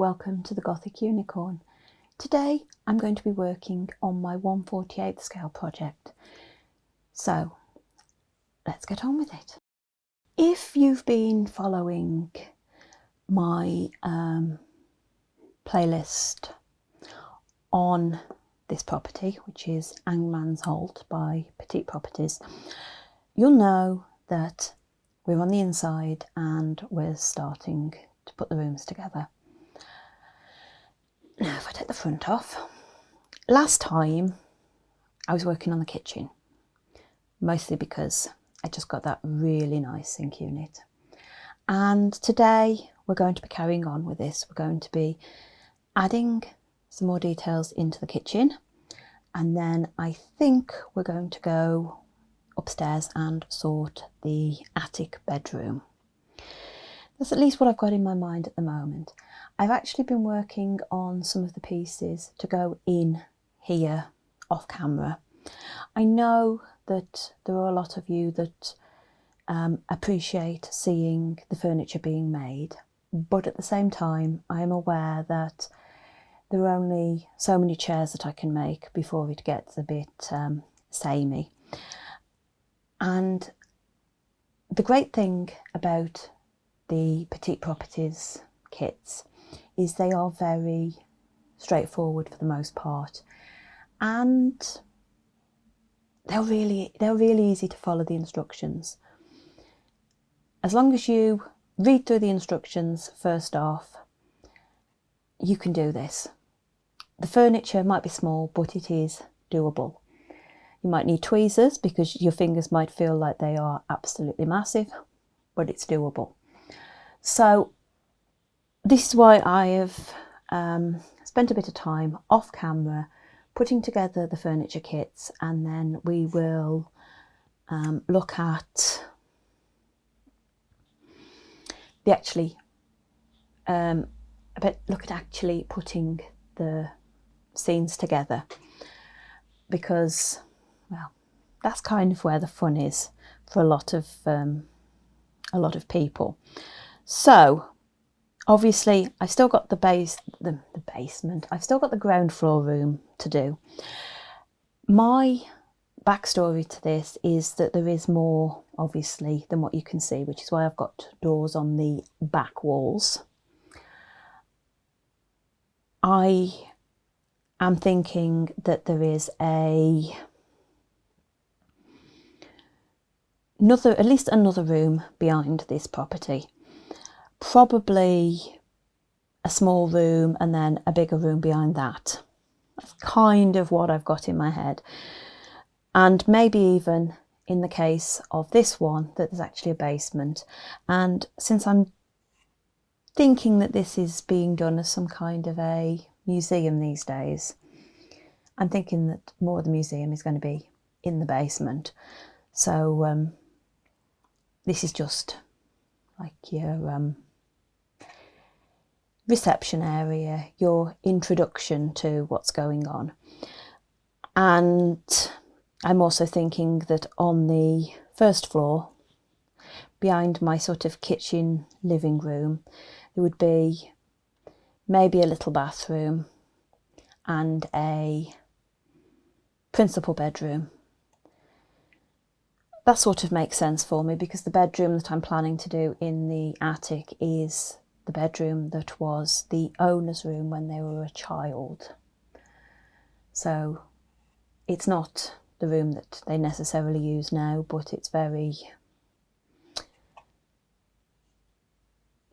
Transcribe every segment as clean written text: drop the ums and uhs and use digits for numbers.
welcome to the Gothic Unicorn. Today I'm going to be working on my 1/48 scale project. So let's get on with it. If you've been following my playlist on this property, which is Hangmans Halt by Petite Properties, you'll know that we're on the inside and we're starting to put the rooms together. Now if I take the front off, last time I was working on the kitchen, mostly because I just got that really nice sink unit. And today we're going to be carrying on with this. We're going to be adding some more details into the kitchen, and then I think we're going to go upstairs and sort the attic bedroom. That's at least what I've got in my mind at the moment. I've actually been working on some of the pieces to go in here off camera. I know that there are a lot of you that appreciate seeing the furniture being made, but at the same time I am aware that there are only so many chairs that I can make before it gets a bit samey. And the great thing about the Petite Properties kits is they are very straightforward for the most part, and they're really easy to follow the instructions. As long as you read through the instructions first off, you can do this. The furniture might be small, but it is doable. You might need tweezers because your fingers might feel like they are absolutely massive, but it's doable. So this is why I have spent a bit of time off camera putting together the furniture kits, and then we will look at actually putting the scenes together, because, well, that's kind of where the fun is for a lot of people. So obviously I've still got the basement, I've still got the ground floor room to do. My backstory to this is that there is more, obviously, than what you can see, which is why I've got doors on the back walls. I am thinking that there is at least another room behind this property. Probably a small room and then a bigger room behind that. That's kind of what I've got in my head. And maybe even in the case of this one, that there's actually a basement. And since I'm thinking that this is being done as some kind of a museum these days, I'm thinking that more of the museum is going to be in the basement. So this is just like your reception area, your introduction to what's going on. And I'm also thinking that on the first floor, behind my sort of kitchen living room, there would be maybe a little bathroom and a principal bedroom. That sort of makes sense for me, because the bedroom that I'm planning to do in the attic is the bedroom that was the owner's room when they were a child. So it's not the room that they necessarily use now, but it's very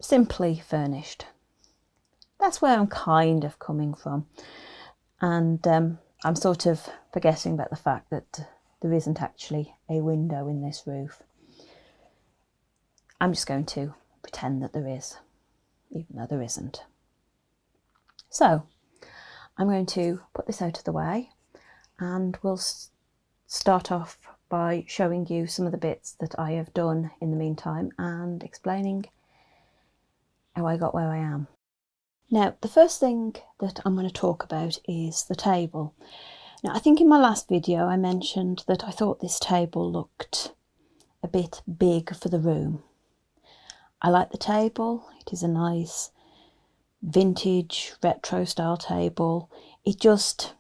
simply furnished. That's where I'm kind of coming from. And I'm sort of forgetting about the fact that there isn't actually a window in this roof. I'm just going to pretend that there is, even though there isn't. So I'm going to put this out of the way, and we'll start off by showing you some of the bits that I have done in the meantime and explaining how I got where I am. Now, the first thing that I'm going to talk about is the table. Now, I think in my last video I mentioned that I thought this table looked a bit big for the room. I like the table. It is a nice vintage retro style table. It just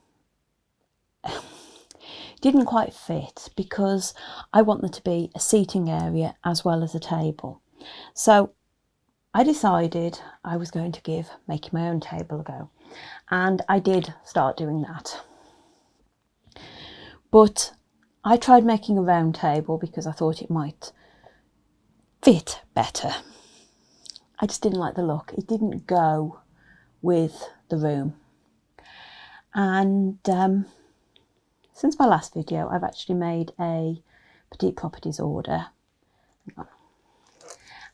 didn't quite fit because I want there to be a seating area as well as a table. So I decided I was going to give making my own table a go, and I did start doing that. But I tried making a round table because I thought it might fit better. I just didn't like the look. It didn't go with the room. And since my last video, I've actually made a Petite Properties order.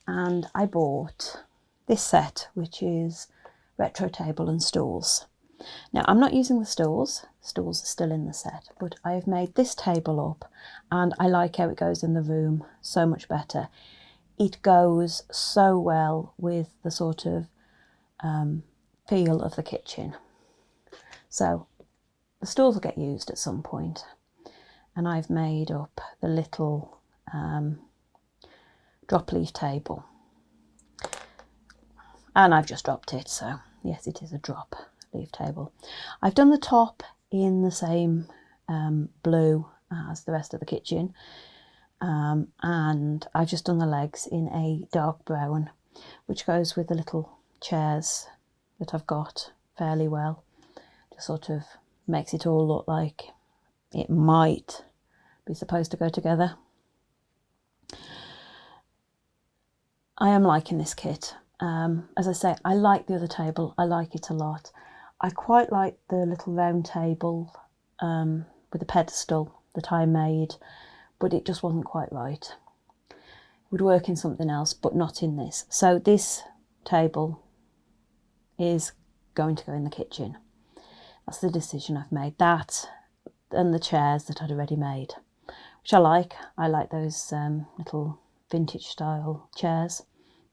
And I bought this set, which is retro table and stools. Now, I'm not using the stools are still in the set, but I've made this table up and I like how it goes in the room so much better. It goes so well with the sort of feel of the kitchen. So the stools will get used at some point, and I've made up the little drop leaf table, and I've just dropped it, so yes, it is a drop leaf table. I've done the top in the same blue as the rest of the kitchen, and I've just done the legs in a dark brown, which goes with the little chairs that I've got fairly well. Just sort of makes it all look like it might be supposed to go together. I am liking this kit. As I say, I like the other table. I like it a lot. I quite like the little round table with the pedestal that I made, but it just wasn't quite right. It would work in something else, but not in this. So this table is going to go in the kitchen. That's the decision I've made. That and the chairs that I'd already made, which I like. I like those little vintage style chairs,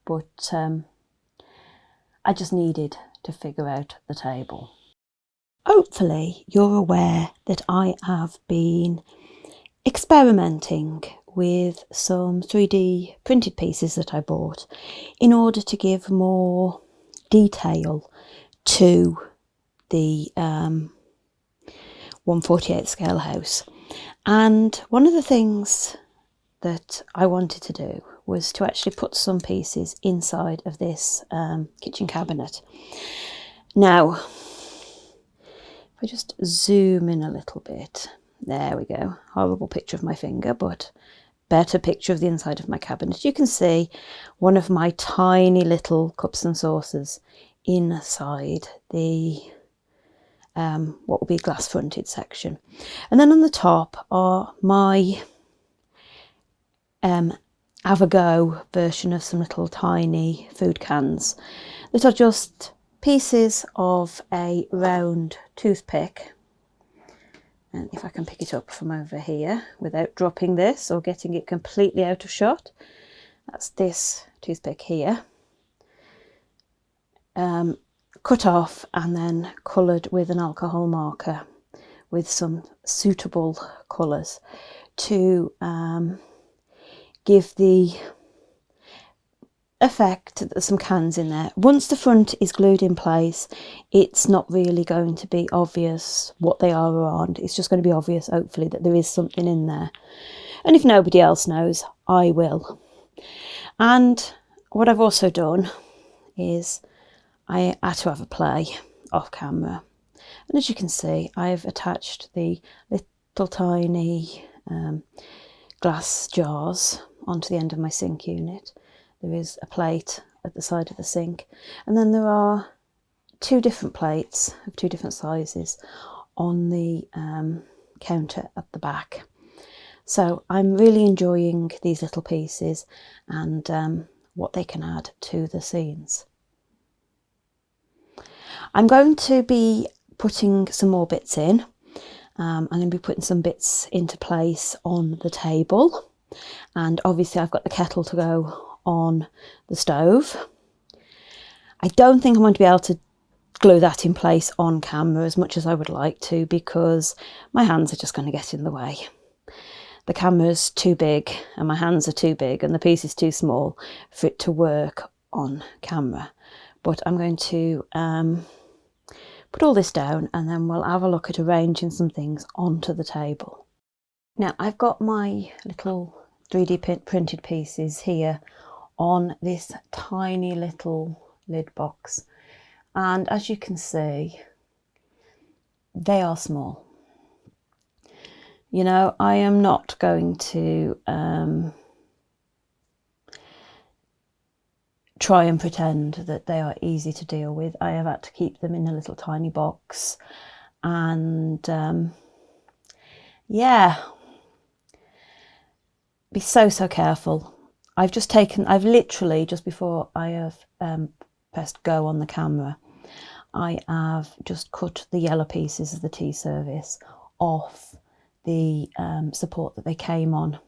but I just needed to figure out the table. Hopefully you're aware that I have been experimenting with some 3D printed pieces that I bought in order to give more detail to the 1/48 scale house. And one of the things that I wanted to do was to actually put some pieces inside of this kitchen cabinet. Now, if I just zoom in a little bit, there we go. Horrible picture of my finger, but better picture of the inside of my cabinet. You can see one of my tiny little cups and saucers inside the what will be glass fronted section. And then on the top are my have a go version of some little tiny food cans that are just pieces of a round toothpick. And if I can pick it up from over here without dropping this or getting it completely out of shot, that's this toothpick here. Cut off and then coloured with an alcohol marker with some suitable colours to give the effect that there's some cans in there. Once the front is glued in place, it's not really going to be obvious what they are or aren't. It's just going to be obvious, hopefully, that there is something in there. And if nobody else knows, I will. And what I've also done is I had to have a play off camera. And as you can see, I've attached the little tiny glass jars onto the end of my sink unit. There is a plate at the side of the sink, and then there are two different plates of two different sizes on the counter at the back. So I'm really enjoying these little pieces and what they can add to the scenes. I'm going to be putting some more bits in. I'm going to be putting some bits into place on the table, and obviously I've got the kettle to go on the stove. I don't think I'm going to be able to glue that in place on camera as much as I would like to, because my hands are just going to get in the way. The camera's too big and my hands are too big and the piece is too small for it to work on camera. But I'm going to put all this down and then we'll have a look at arranging some things onto the table. Now I've got my little 3D printed pieces here on this tiny little lid box, and as you can see, they are small. You know, I am not going to try and pretend that they are easy to deal with. I have had to keep them in a little tiny box, and yeah, be so careful. I've literally, just before I have pressed go on the camera, I have just cut the yellow pieces of the tea service off the support that they came on,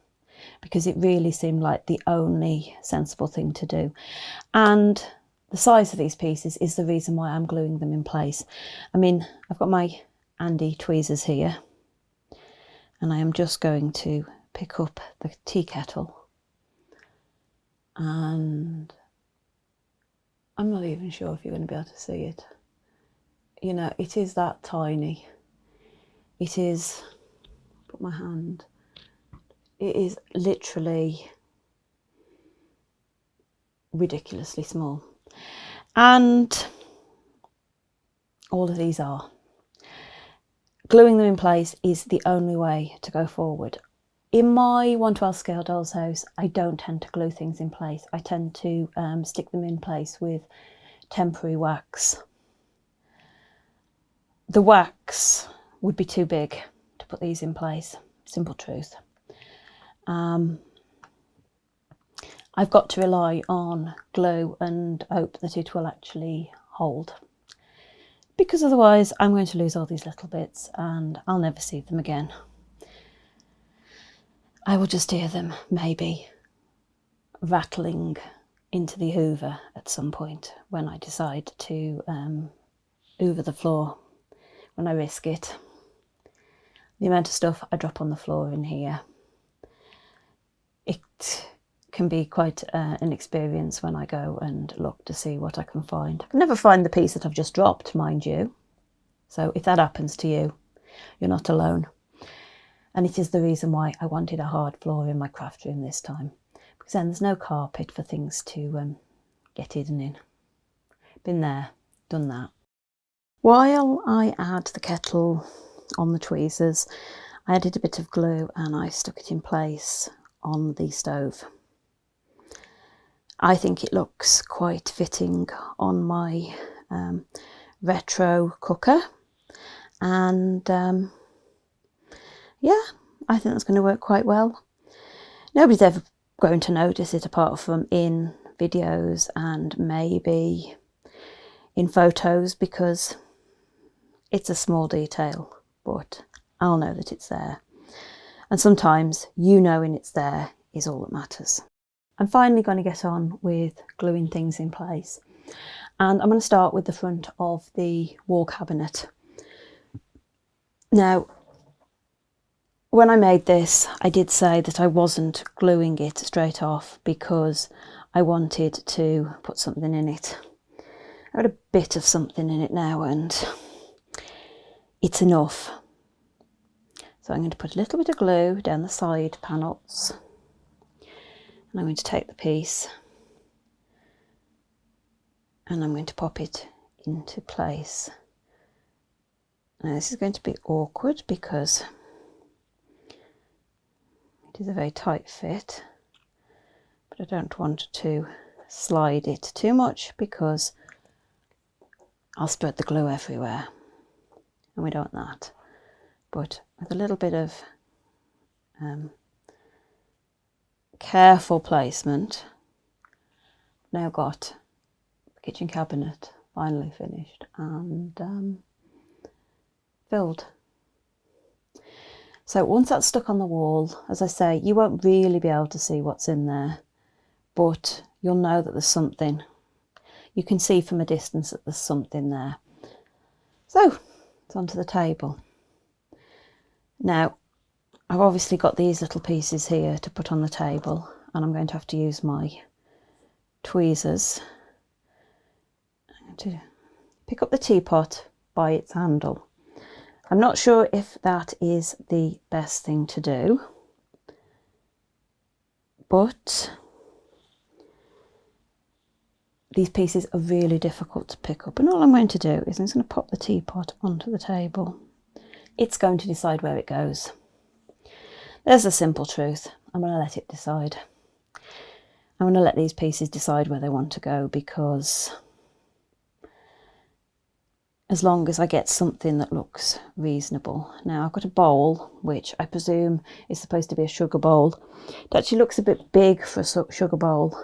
because it really seemed like the only sensible thing to do. And the size of these pieces is the reason why I'm gluing them in place. I mean, I've got my Andy tweezers here, and I am just going to pick up the tea kettle, and I'm not even sure if you're going to be able to see it. You know, it is that tiny. It is, put my hand, it is literally ridiculously small. And all of these are. Gluing them in place is the only way to go forward. In my 1/12 scale doll's house, I don't tend to glue things in place. I tend to stick them in place with temporary wax. The wax would be too big to put these in place, simple truth. I've got to rely on glue and hope that it will actually hold, because otherwise I'm going to lose all these little bits and I'll never see them again. I will just hear them maybe rattling into the hoover at some point when I decide to hoover the floor, when I risk it. The amount of stuff I drop on the floor in here, it can be quite an experience when I go and look to see what I can find. I can never find the piece that I've just dropped, mind you. So if that happens to you, you're not alone. And it is the reason why I wanted a hard floor in my craft room this time, because then there's no carpet for things to get hidden in. Been there, done that. While I add the kettle on the tweezers, I added a bit of glue and I stuck it in place on the stove. I think it looks quite fitting on my retro cooker, and yeah, I think that's going to work quite well. Nobody's ever going to notice it apart from in videos and maybe in photos, because it's a small detail, but I'll know that it's there. And sometimes you knowing it's there is all that matters. I'm finally going to get on with gluing things in place, and I'm going to start with the front of the wall cabinet. Now, when I made this, I did say that I wasn't gluing it straight off because I wanted to put something in it. I've got a bit of something in it now and it's enough. So I'm going to put a little bit of glue down the side panels, and I'm going to take the piece and I'm going to pop it into place. Now this is going to be awkward because it is a very tight fit, but I don't want to slide it too much because I'll spread the glue everywhere and we don't want that. But with a little bit of careful placement, I've now got the kitchen cabinet finally finished and filled. So once that's stuck on the wall, as I say, you won't really be able to see what's in there, but you'll know that there's something. You can see from a distance that there's something there. So it's onto the table. Now, I've obviously got these little pieces here to put on the table, and I'm going to have to use my tweezers to pick up the teapot by its handle. I'm not sure if that is the best thing to do, but these pieces are really difficult to pick up, and all I'm going to do is I'm just going to pop the teapot onto the table. It's going to decide where it goes. There's the simple truth. I'm going to let it decide. I'm going to let these pieces decide where they want to go, because as long as I get something that looks reasonable. Now I've got a bowl, which I presume is supposed to be a sugar bowl. It actually looks a bit big for a sugar bowl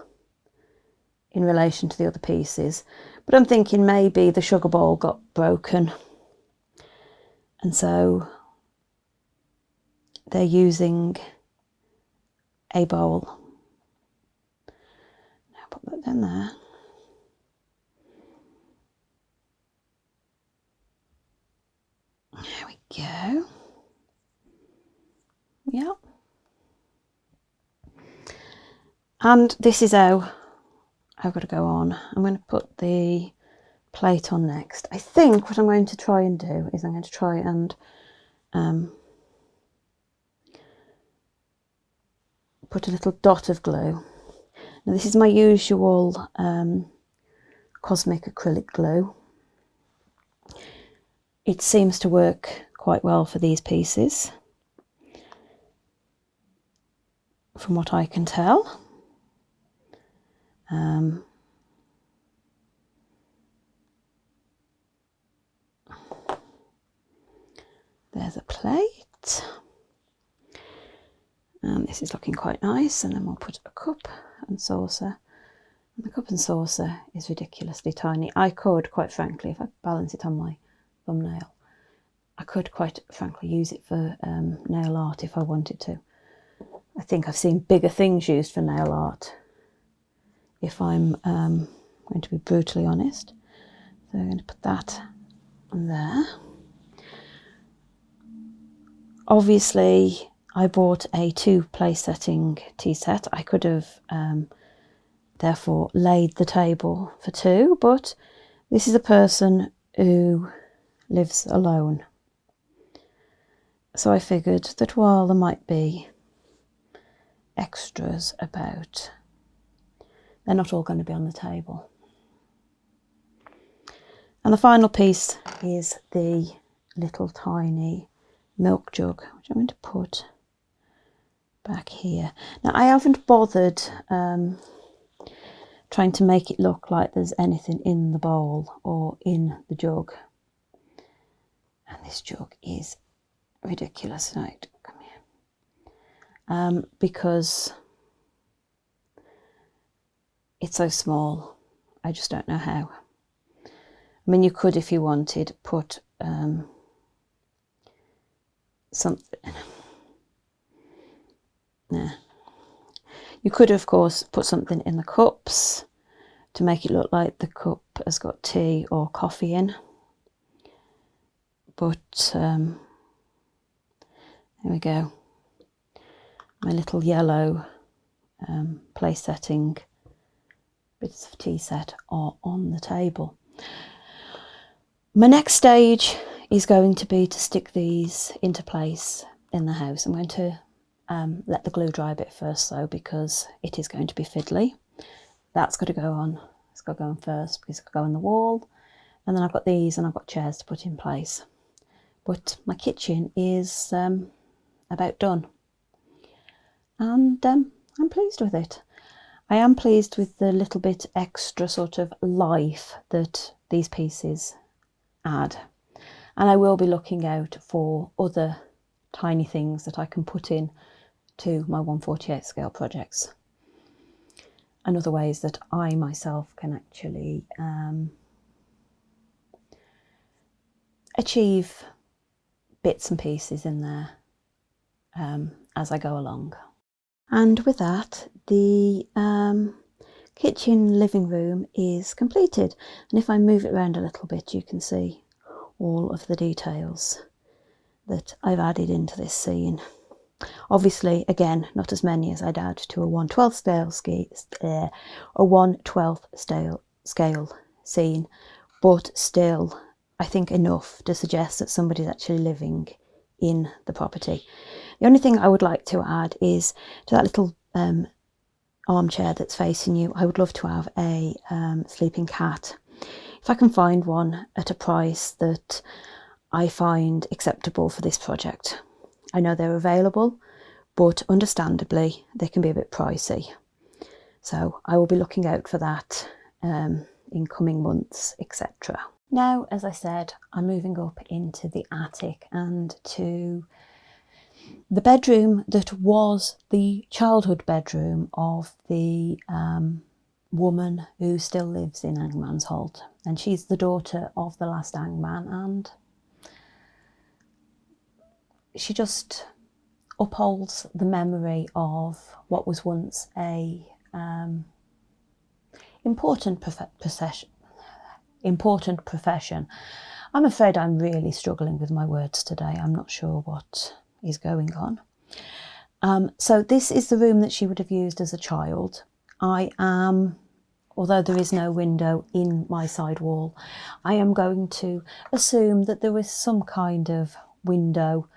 in relation to the other pieces, but I'm thinking maybe the sugar bowl got broken, and so they're using a bowl. Now put that down there. There we go. Yep. And this is how I've got to go on. I'm going to put the plate on next. I think what I'm going to try and do is I'm going to try and put a little dot of glue. Now this is my usual cosmic acrylic glue. It seems to work quite well for these pieces, from what I can tell. There's a plate, and this is looking quite nice, and then we'll put a cup and saucer. And the cup and saucer is ridiculously tiny. I could, quite frankly, if I balance it on my thumbnail, I could quite frankly use it for nail art if I wanted to. I think I've seen bigger things used for nail art, if I'm going to be brutally honest. So I'm going to put that on there. Obviously, I bought a 2-place setting tea set. I could have therefore laid the table for 2, but this is a person who lives alone. So I figured that while there might be extras about, they're not all going to be on the table. And the final piece is the little tiny milk jug, which I'm going to put back here. Now I haven't bothered trying to make it look like there's anything in the bowl or in the jug. And this jug is ridiculous. Right, come here. Because it's so small, I just don't know how. I mean, you could, if you wanted, put something. Nah. You could, of course, put something in the cups to make it look like the cup has got tea or coffee in. But there we go. My little yellow place setting bits of tea set are on the table. My next stage is going to be to stick these into place in the house. I'm going to let the glue dry a bit first though, because it is going to be fiddly. That's got to go on. It's got to go on first because it's got to go on the wall. And then I've got these and I've got chairs to put in place. But my kitchen is about done. And I'm pleased with it. I am pleased with the little bit extra sort of life that these pieces add. And I will be looking out for other tiny things that I can put in to my 1/48 scale projects, and other ways that I myself can actually achieve bits and pieces in there as I go along. And with that, the kitchen living room is completed, and if I move it around a little bit, you can see all of the details that I've added into this scene. Obviously, again, not as many as I'd add to a 1/12 scale scene, but still I think enough to suggest that somebody's actually living in the property. The only thing I would like to add is to that little armchair that's facing you, I would love to have a sleeping cat. If I can find one at a price that I find acceptable for this project. I know they're available, but understandably they can be a bit pricey. So I will be looking out for that in coming months, etc. Now, as I said, I'm moving up into the attic and to the bedroom that was the childhood bedroom of the woman who still lives in Hangmans Halt. And she's the daughter of the last hangman, and she just upholds the memory of what was once a important profession. I'm afraid I'm really struggling with my words today. I'm not sure what is going on. So this is the room that she would have used as a child. Although there is no window in my side wall, I am going to assume that there was some kind of window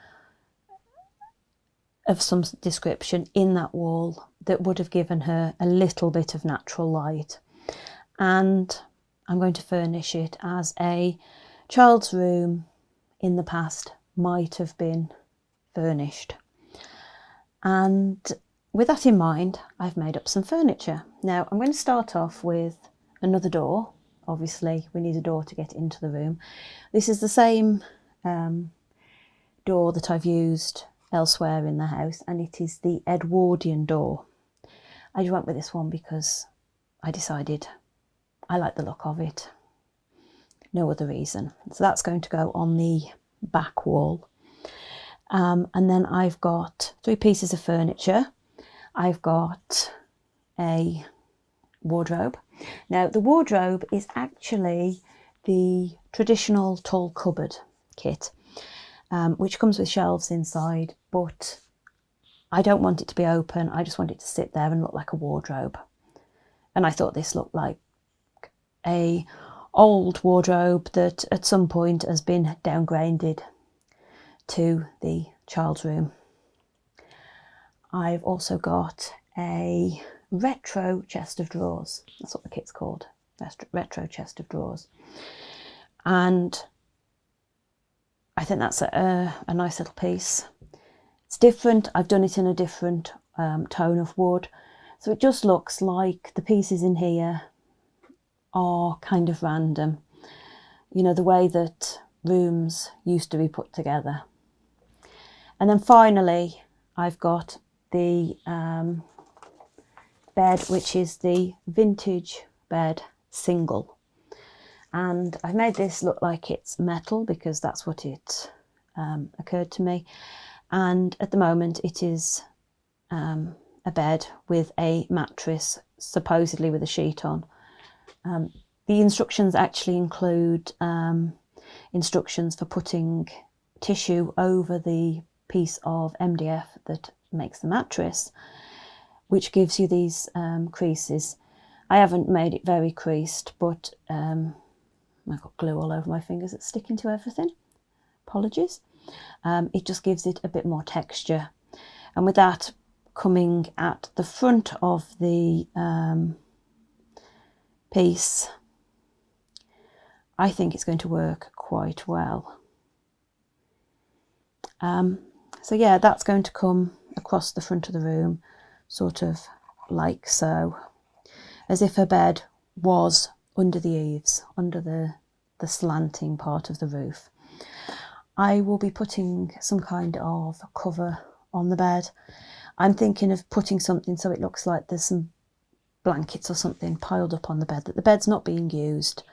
of some description in that wall that would have given her a little bit of natural light. And I'm going to furnish it as a child's room in the past might have been furnished. And with that in mind, I've made up some furniture. Now I'm going to start off with another door. Obviously we need a door to get into the room. This is the same door that I've used elsewhere in the house, and it is the Edwardian door. I just went with this one because I decided I like the look of it. No other reason. So that's going to go on the back wall. And then I've got 3 pieces of furniture. I've got a wardrobe. Now the wardrobe is actually the traditional tall cupboard kit, which comes with shelves inside, but I don't want it to be open. I just want it to sit there and look like a wardrobe. And I thought this looked like a old wardrobe that at some point has been downgraded to the child's room. I've also got a retro chest of drawers. That's what the kit's called, retro chest of drawers. And I think that's a nice little piece. It's different. I've done it in a different tone of wood. So it just looks like the pieces in here are kind of random. You know, the way that rooms used to be put together. And then finally, I've got the bed, which is the vintage bed single. And I've made this look like it's metal because that's what it occurred to me. And at the moment it is a bed with a mattress, supposedly with a sheet on. The instructions actually include instructions for putting tissue over the piece of MDF that makes the mattress, which gives you these creases. I haven't made it very creased, but I've got glue all over my fingers, it's sticking to everything. Apologies. It just gives it a bit more texture. And with that coming at the front of the piece, I think it's going to work quite well. So yeah, that's going to come across the front of the room, sort of like so, as if her bed was under the eaves, under the slanting part of the roof. I will be putting some kind of cover on the bed. I'm thinking of putting something so it looks like there's some blankets or something piled up on the bed, that the bed's not being used,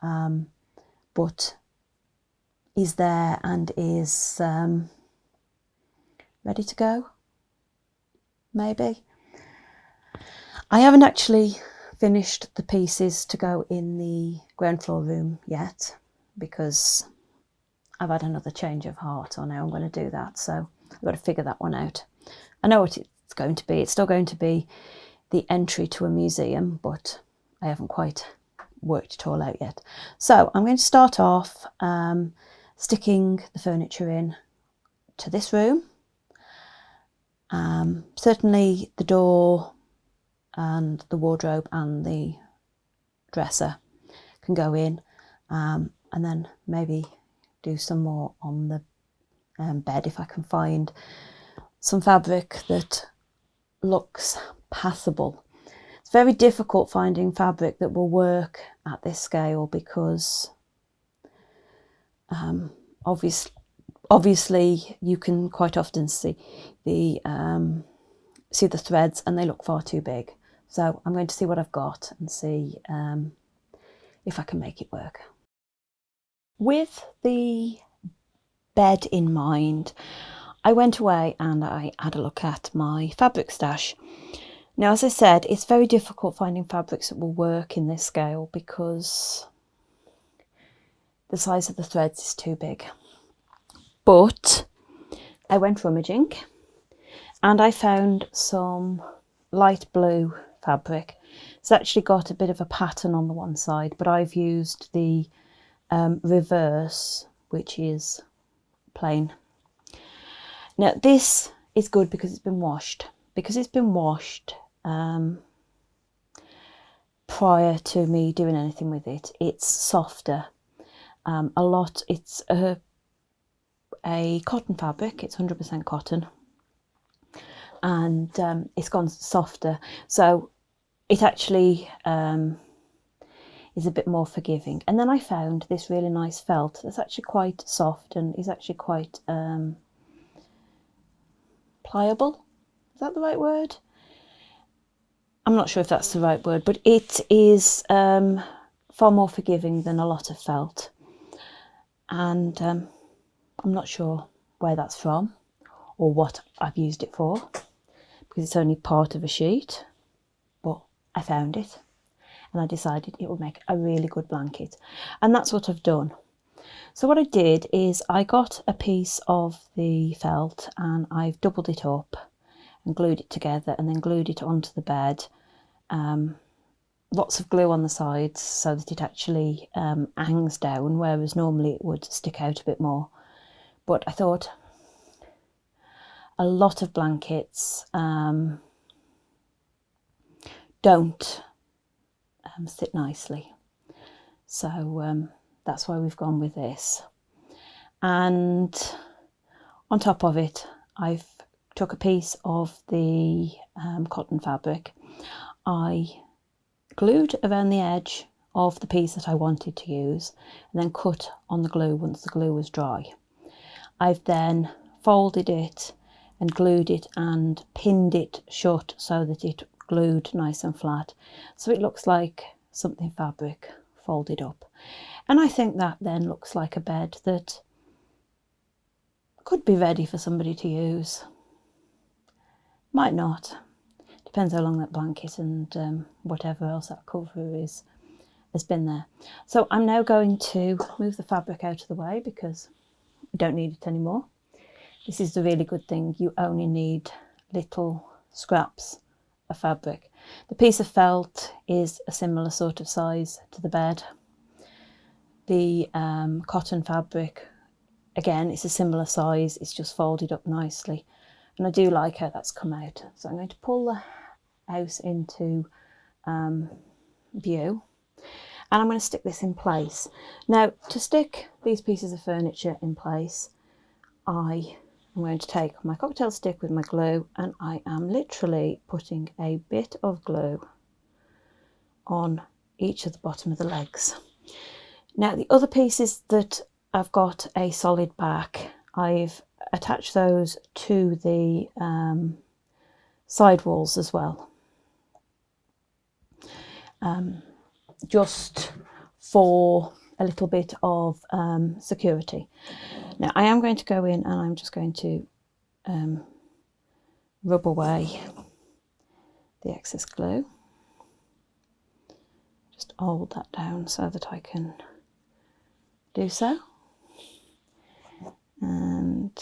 but is there and is ready to go, maybe. I haven't actually finished the pieces to go in the ground floor room yet because I've had another change of heart on how I'm going to do that, so I've got to figure that one out. I know what it's going to be. It's still going to be the entry to a museum, but I haven't quite worked it all out yet. So I'm going to start off sticking the furniture in to this room. Certainly the door and the wardrobe and the dresser can go in, and then maybe do some more on the bed if I can find some fabric that looks passable. It's very difficult finding fabric that will work at this scale because obviously you can quite often see the threads and they look far too big. So I'm going to see what I've got and see if I can make it work. With the bed in mind, I went away and I had a look at my fabric stash. Now, as I said, it's very difficult finding fabrics that will work in this scale because the size of the threads is too big. But I went rummaging and I found some light blue fabric. It's actually got a bit of a pattern on the one side, but I've used the reverse, which is plain. Now this is good because it's been washed. Because it's been washed prior to me doing anything with it, it's softer. It's a cotton fabric, it's 100% cotton, and it's gone softer, so it actually is a bit more forgiving. And then I found this really nice felt that's actually quite soft and is actually quite pliable. Is that the right word? I'm not sure if that's the right word, but it is far more forgiving than a lot of felt. And I'm not sure where that's from or what I've used it for, because it's only part of a sheet, but I found it and I decided it would make a really good blanket, and that's what I've done. So what I did is I got a piece of the felt and I've doubled it up and glued it together and then glued it onto the bed. Lots of glue on the sides so that it actually hangs down, whereas normally it would stick out a bit more. But I thought a lot of blankets don't sit nicely, so that's why we've gone with this. And on top of it, I've took a piece of the cotton fabric. I glued around the edge of the piece that I wanted to use and then cut on the glue once the glue was dry. I've then folded it and glued it and pinned it shut so that it glued nice and flat, so it looks like something fabric folded up. And I think that then looks like a bed that could be ready for somebody to use. Might not. Depends how long that blanket and whatever else that cover is has been there. So I'm now going to move the fabric out of the way because we don't need it anymore. This is the really good thing. You only need little scraps of fabric. The piece of felt is a similar sort of size to the bed. The cotton fabric, again, it's a similar size. It's just folded up nicely. And I do like how that's come out. So I'm going to pull the house into view and I'm going to stick this in place. Now, to stick these pieces of furniture in place, I am going to take my cocktail stick with my glue and I am literally putting a bit of glue on each of the bottom of the legs. Now, the other pieces that I've got a solid back, I've attached those to the side walls as well, just for a little bit of security. Now I am going to go in and I'm just going to rub away the excess glue. Just hold that down so that I can do so. And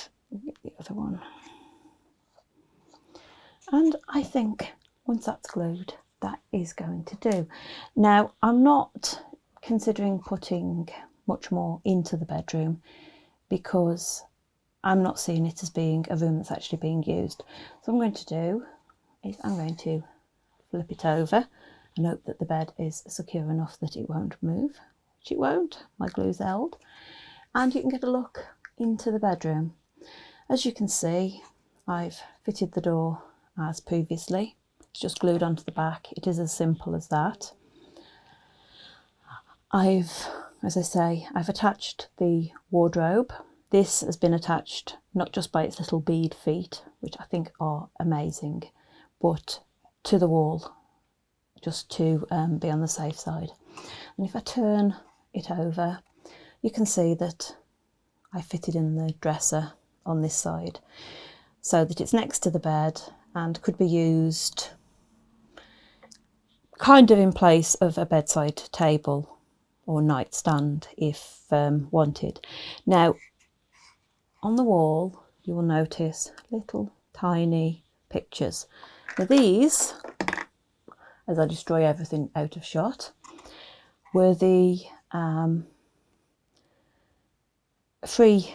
get the other one. And I think once that's glued, that is going to do. Now, I'm not considering putting much more into the bedroom because I'm not seeing it as being a room that's actually being used. So what I'm going to do is I'm going to flip it over and hope that the bed is secure enough that it won't move, which it won't, my glue's held. And you can get a look into the bedroom. As you can see, I've fitted the door as previously. It's just glued onto the back. It is as simple as that. As I say, I've attached the wardrobe. This has been attached not just by its little bead feet, which I think are amazing, but to the wall, just to be on the safe side. And if I turn it over, you can see that I fitted in the dresser on this side so that it's next to the bed and could be used kind of in place of a bedside table or nightstand if wanted. Now, on the wall, you will notice little tiny pictures. Now these, as I destroy everything out of shot, were the free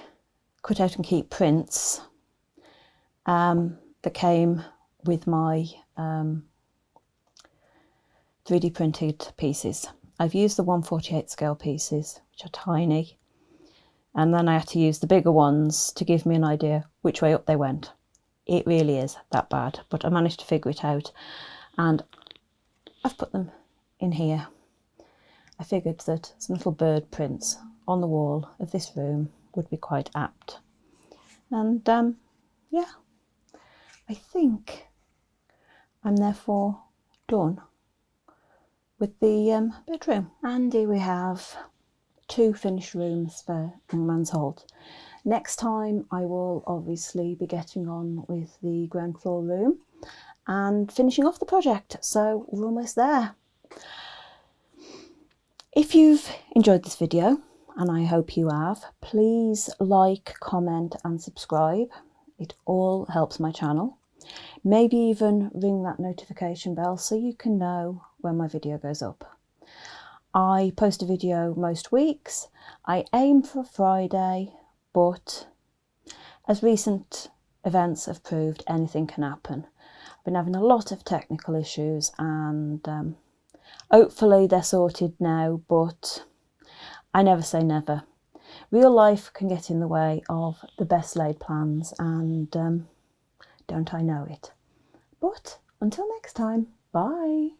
cut out and keep prints that came with my 3D printed pieces. I've used the 1/48 scale pieces, which are tiny, and then I had to use the bigger ones to give me an idea which way up they went. It really is that bad, but I managed to figure it out, and I've put them in here. I figured that some little bird prints on the wall of this room would be quite apt. And yeah, I think I'm therefore done with the bedroom. And here we have 2 finished rooms for Hangmans Halt. Next time I will obviously be getting on with the ground floor room and finishing off the project, so we're almost there. If you've enjoyed this video, and I hope you have, please like, comment and subscribe. It all helps my channel. Maybe even ring that notification bell so you can know when my video goes up. I post a video most weeks. I aim for a Friday, but as recent events have proved, anything can happen. I've been having a lot of technical issues and hopefully they're sorted now, but I never say never. Real life can get in the way of the best laid plans, and don't I know it. But until next time, bye.